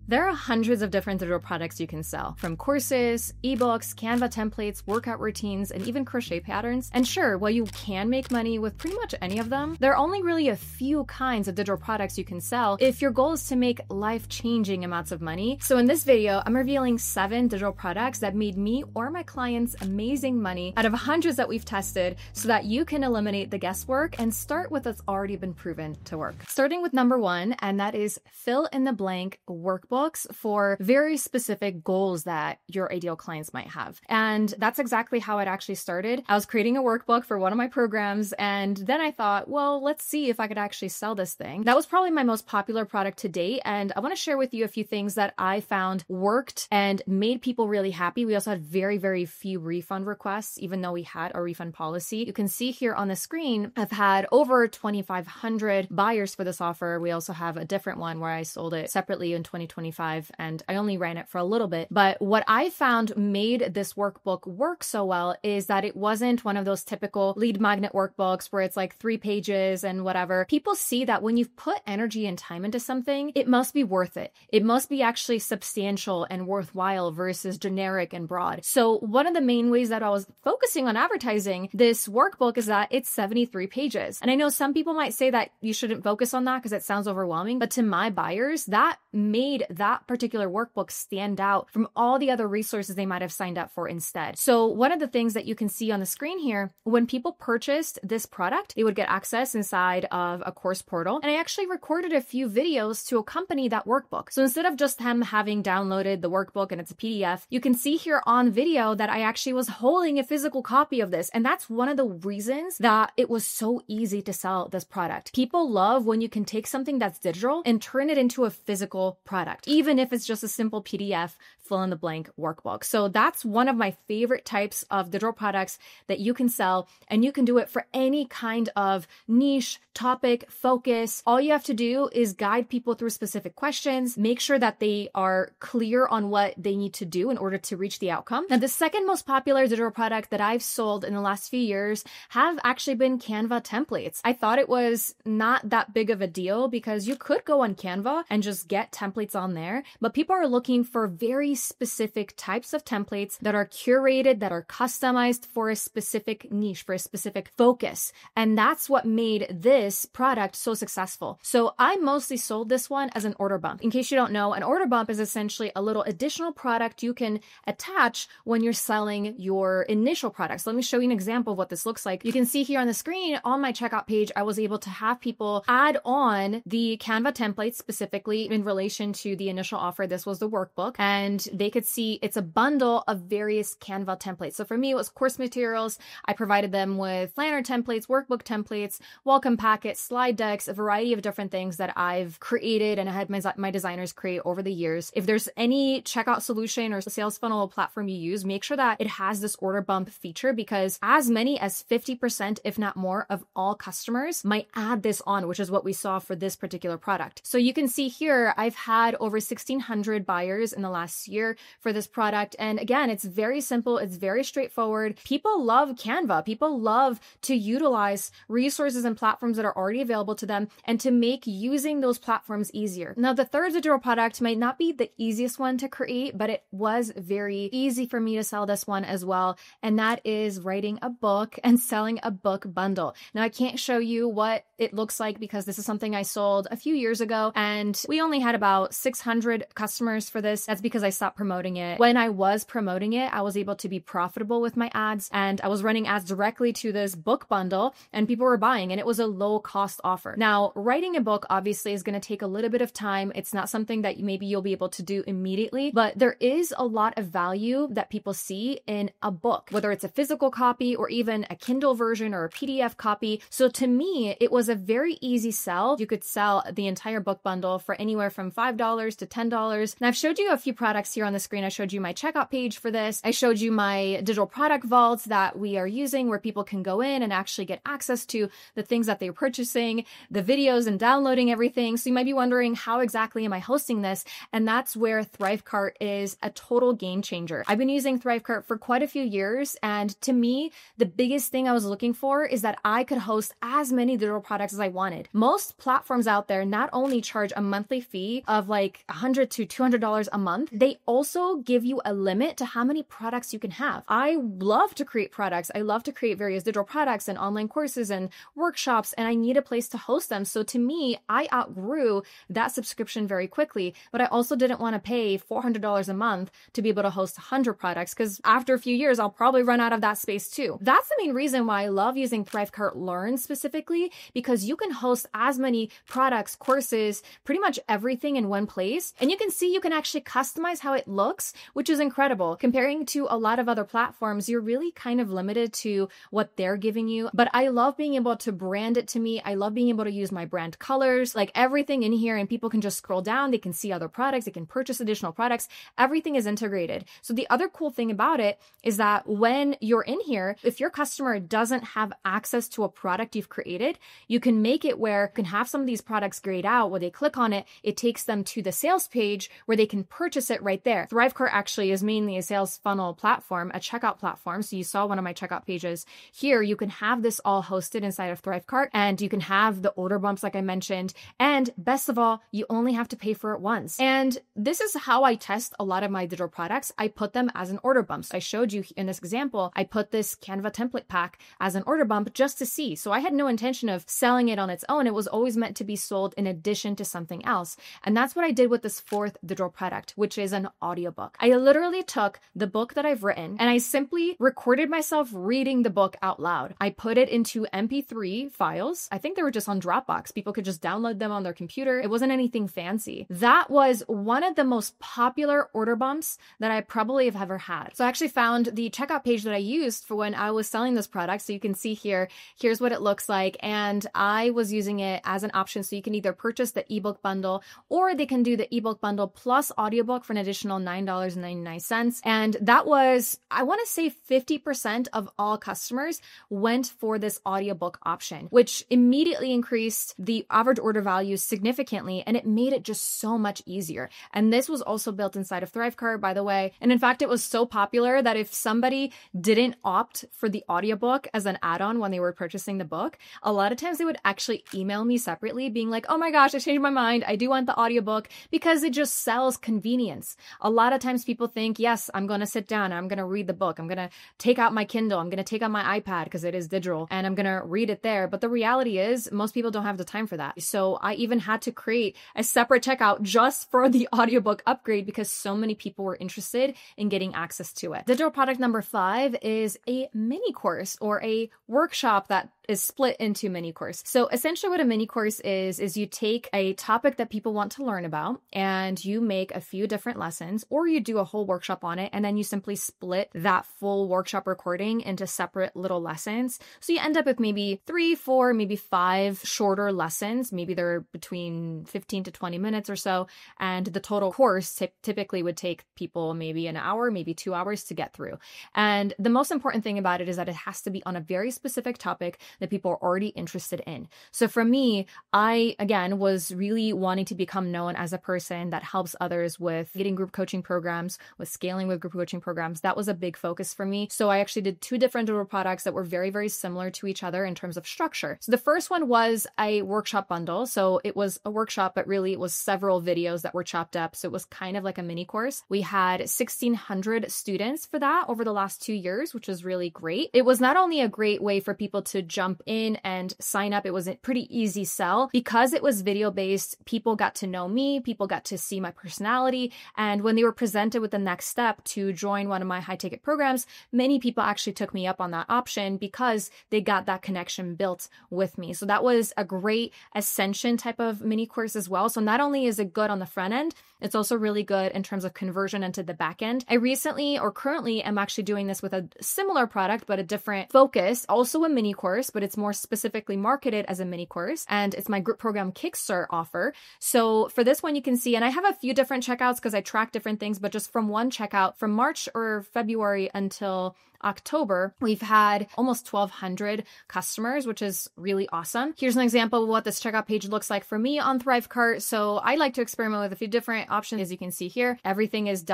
There are hundreds of different digital products you can sell, from courses, ebooks, Canva templates, workout routines, and even crochet patterns. And sure, while you can make money with pretty much any of them, there are only really a few kinds of digital products you can sell if your goal is to make life-changing amounts of money. So in this video, I'm revealing 7 digital products that made me or my clients amazing money out of hundreds that we've tested so that you can eliminate the guesswork and start with what's already been proven to work. Starting with number 1, and that is fill in the blank workbooks for very specific goals that your ideal clients might have. And that's exactly how it actually started. I was creating a workbook for one of my programs, and then I thought, well, let's see if I could actually sell this thing. That was probably my most popular product to date, and I want to share with you a few things that I found worked and made people really happy. We also had very, very few refund requests, even though we had a refund policy. You can see here on the screen, I've had over 2,500 buyers for this offer. We also have a different one where I sold it separately in 2025, and I only ran it for a little bit. But what I found made this workbook work so well is that it wasn't one of those typical lead magnet workbooks where it's like 3 pages and whatever. People see that when you've put energy and time into something, it must be worth it. It must be actually substantial and worthwhile versus generic and broad. So one of the main ways that I was focusing on advertising this workbook is that it's 73 pages. And I know some people might say that you shouldn't focus on that because it sounds overwhelming, but to my buyers, that made that particular workbook stand out from all the other resources they might have signed up for instead. So one of the things that you can see on the screen here, when people purchased this product, they would get access inside of a course portal. And I actually recorded a few videos to accompany that workbook. So instead of just them having downloaded the workbook and it's a PDF, you can see here on video that I actually was holding a physical copy of this. And that's one of the reasons that it was so easy to sell this product. People love when you can take something that's digital and turn it into a physical product, even if it's just a simple PDF fill in the blank workbook. So that's one of my favorite types of digital products that you can sell, and you can do it for any kind of niche, topic, focus. All you have to do is guide people through specific questions, make sure that they are clear on what they need to do in order to reach the outcome. Now, the second most popular digital product that I've sold in the last few years have actually been Canva templates. I thought it was not that big of a deal because you could go on Canva and just get templates on there, but people are looking for very specific types of templates that are curated, that are customized for a specific niche, for a specific focus. And that's what made this product so successful. So I mostly sold this one as an order bump. In case you don't know, an order bump is essentially a little additional product you can attach when you're selling your initial products. Let me show you an example of what this looks like. You can see here on the screen on my checkout page, I was able to have people add on the Canva templates specifically in relation to the initial offer. This was the workbook, and they could see it's a bundle of various Canva templates. So for me, it was course materials. I provided them with planner templates, workbook templates, welcome packets, slide decks, a variety of different things that I've created and I had my designers create over the years. If there's any checkout solution or sales funnel platform you use, make sure that it has this order bump feature, because as many as 50%, if not more, of all customers might add this on, which is what we saw for this particular product. So you can see here, I've had over 1,600 buyers in the last year for this product. And again, it's very simple. It's very straightforward. People love Canva. People love to utilize resources and platforms that are already available to them and to make using those platforms easier. Now, the third digital product might not be the easiest one to create, but it was very easy for me to sell this one as well. And that is writing a book and selling a book bundle. Now, I can't show you what it looks like because this is something I sold a few years ago, and we only had about 600 customers for this. That's because I stopped promoting it. When I was promoting it, I was able to be profitable with my ads, and I was running ads directly to this book bundle and people were buying, and it was a low cost offer. Now, writing a book obviously is going to take a little bit of time. It's not something that maybe you'll be able to do immediately, but there is a lot of value that people see in a book, whether it's a physical copy or even a Kindle version or a PDF copy. So to me, it was a very easy sell. You could sell the entire book bundle for anywhere from $5 to $10. And I've showed you a few products here on the screen. I showed you my checkout page for this. I showed you my digital product vaults that we are using where people can go in and actually get access to the things that they're purchasing, the videos and downloading everything. So you might be wondering, how exactly am I hosting this? And that's where ThriveCart is a total game changer. I've been using ThriveCart for quite a few years. And to me, the biggest thing I was looking for is that I could host as many digital products as I wanted. Most platforms out there not only charge a monthly fee of like like $100 to $200 a month, they also give you a limit to how many products you can have. I love to create products. I love to create various digital products and online courses and workshops, and I need a place to host them. So to me, I outgrew that subscription very quickly, but I also didn't want to pay $400 a month to be able to host 100 products, because after a few years, I'll probably run out of that space too. That's the main reason why I love using Thrivecart Learn specifically, because you can host as many products, courses, pretty much everything in one place. And you can see you can actually customize how it looks, which is incredible. Comparing to a lot of other platforms, you're really kind of limited to what they're giving you. But I love being able to brand it to me. I love being able to use my brand colors, like everything in here, and people can just scroll down. They can see other products. They can purchase additional products. Everything is integrated. So the other cool thing about it is that when you're in here, if your customer doesn't have access to a product you've created, you can make it where you can have some of these products grayed out. Where they click on it, it takes them to the sales page where they can purchase it right there. Thrivecart actually is mainly a sales funnel platform, a checkout platform. So you saw one of my checkout pages here. You can have this all hosted inside of Thrivecart, and you can have the order bumps like I mentioned. And best of all, you only have to pay for it once. And this is how I test a lot of my digital products. I put them as an order bump. So I showed you in this example, I put this Canva template pack as an order bump just to see. So I had no intention of selling it on its own. It was always meant to be sold in addition to something else. And that's what I did with this fourth digital product, which is an audiobook. I literally took the book that I've written and I simply recorded myself reading the book out loud. I put it into MP3 files. I think they were just on Dropbox. People could just download them on their computer. It wasn't anything fancy. That was one of the most popular order bumps that I probably have ever had. So I actually found the checkout page that I used for when I was selling this product. So you can see here, here's what it looks like. And I was using it as an option. So you can either purchase the ebook bundle, or they can do the ebook bundle plus audiobook for an additional $9.99. And that was, I want to say 50% of all customers went for this audiobook option, which immediately increased the average order value significantly. And it made it just so much easier. And this was also built inside of Thrivecart, by the way. And in fact, it was so popular that if somebody didn't opt for the audiobook as an add-on when they were purchasing the book, a lot of times they would actually email me separately being like, oh my gosh, I changed my mind. I do want the audiobook, because it just sells convenience. A lot of times people think, yes, I'm going to sit down. I'm going to read the book. I'm going to take out my Kindle. I'm going to take out my iPad because it is digital and I'm going to read it there. But the reality is most people don't have the time for that. So I even had to create a separate checkout just for the audiobook upgrade because so many people were interested in getting access to it. Digital product number 5 is a mini course or a workshop that is split into mini course. So essentially what a mini course is you take a topic that people want to learn about and you make a few different lessons, or you do a whole workshop on it and then you simply split that full workshop recording into separate little lessons. So you end up with maybe 3, 4, maybe 5 shorter lessons. Maybe they're between 15 to 20 minutes or so. And the total course typically would take people maybe an hour, maybe 2 hours to get through. And the most important thing about it is that it has to be on a very specific topic that people are already interested in. So for me, I, again, was really wanting to become known as a person that helps others with getting group coaching programs, with scaling with group coaching programs. That was a big focus for me. So I actually did 2 different digital products that were very, very similar to each other in terms of structure. So the first one was a workshop bundle. So it was a workshop, but really it was several videos that were chopped up. So it was kind of like a mini course. We had 1,600 students for that over the last 2 years, which was really great. It was not only a great way for people to jump in and sign up. It was a pretty easy sell because it was video based. People got to know me, people got to see my personality. And when they were presented with the next step to join one of my high ticket programs, many people actually took me up on that option because they got that connection built with me. So that was a great ascension type of mini course as well. So not only is it good on the front end, it's also really good in terms of conversion into the back end. I recently or currently am actually doing this with a similar product, but a different focus, also a mini course, but it's more specifically marketed as a mini course. And it's my group program Kickstart offer. So for this one, you can see, and I have a few different checkouts because I track different things, but just from one checkout from March or February until October, we've had almost 1,200 customers, which is really awesome. Here's an example of what this checkout page looks like for me on Thrivecart. So I like to experiment with a few different options. As you can see here, everything is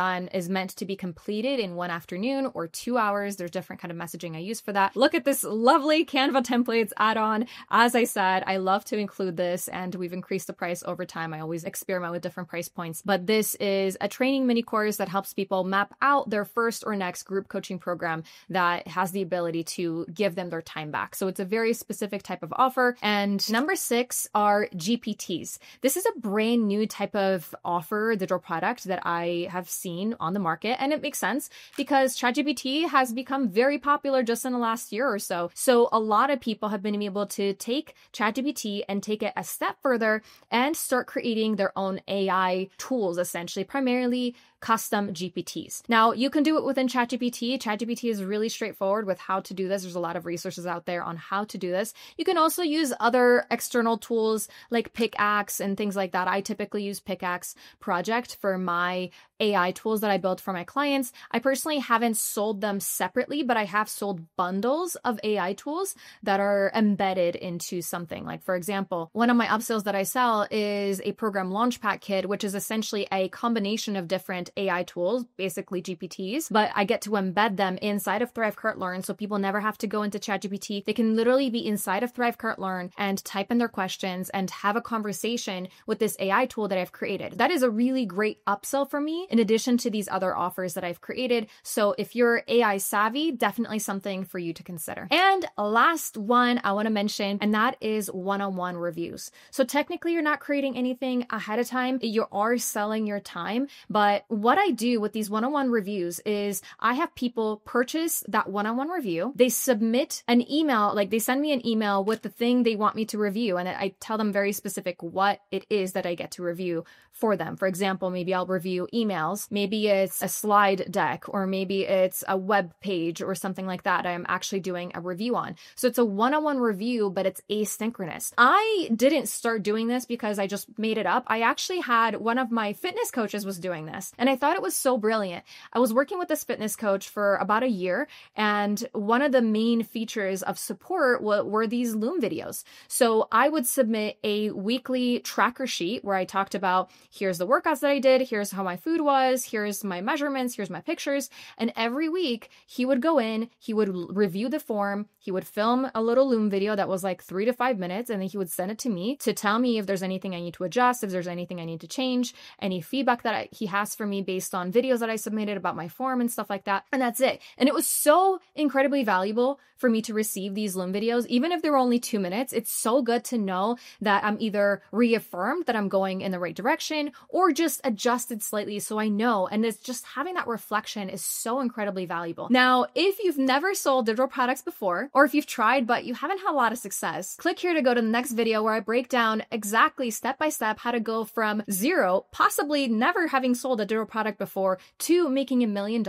meant to be completed in one afternoon or 2 hours. There's different kind of messaging I use for that. Look at this lovely Canva templates add-on. As I said, I love to include this, and we've increased the price over time. I always experiment with different price points, but this is a training mini course that helps people map out their first or next group coaching program that has the ability to give them their time back. So it's a very specific type of offer. And number 6 are GPTs. This is a brand new type of offer, digital product that I have seen on the market. And it makes sense because ChatGPT has become very popular just in the last year or so. So a lot of people have been able to take ChatGPT and take it a step further and start creating their own AI tools, essentially, primarily custom GPTs. Now, you can do it within ChatGPT. ChatGPT is really straightforward with how to do this. There's a lot of resources out there on how to do this. You can also use other external tools like Pickaxe and things like that. I typically use Pickaxe Project for my AI tools that I build for my clients. I personally haven't sold them separately, but I have sold bundles of AI tools that are embedded into something. Like, for example, one of my upsells that I sell is a program Launchpad Kit, which is essentially a combination of different AI tools, basically GPTs, but I get to embed them inside of Thrivecart Learn, so people never have to go into ChatGPT. They can literally be inside of Thrivecart Learn and type in their questions and have a conversation with this AI tool that I've created. That is a really great upsell for me, in addition to these other offers that I've created. So if you're AI savvy, definitely something for you to consider. And last one I want to mention, and that is one-on-one reviews. So technically you're not creating anything ahead of time. You are selling your time, but what I do with these one-on-one reviews is I have people purchase that one-on-one review. They submit an email, like they send me an email with the thing they want me to review. And I tell them very specific what it is that I get to review for them. For example, maybe I'll review emails. Maybe it's a slide deck, or maybe it's a web page or something like that I'm actually doing a review on. So it's a one-on-one review, but it's asynchronous. I didn't start doing this because I just made it up. I actually had one of my fitness coaches was doing this, and I thought it was so brilliant. I was working with this fitness coach for about a year, and one of the main features of support were these Loom videos. So I would submit a weekly tracker sheet where I talked about, here's the workouts that I did, here's how my food was, here's my measurements, here's my pictures. And every week he would go in, he would review the form, he would film a little Loom video that was like 3 to 5 minutes, and then he would send it to me to tell me if there's anything I need to adjust, if there's anything I need to change, any feedback that he has for me based on videos that I submitted about my form and stuff like that. And that's it. And it was so incredibly valuable for me to receive these Loom videos, even if they were only 2 minutes. It's so good to know that I'm either reaffirmed that I'm going in the right direction or just adjusted slightly so I know. And it's just having that reflection is so incredibly valuable. Now, if you've never sold digital products before, or if you've tried but you haven't had a lot of success, click here to go to the next video where I break down exactly step by step how to go from zero, possibly never having sold a digital product before, to making $1 million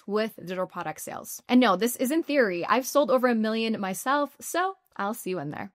with digital product sales. And no, this isn't theory. I've sold over $1 million myself, so I'll see you in there.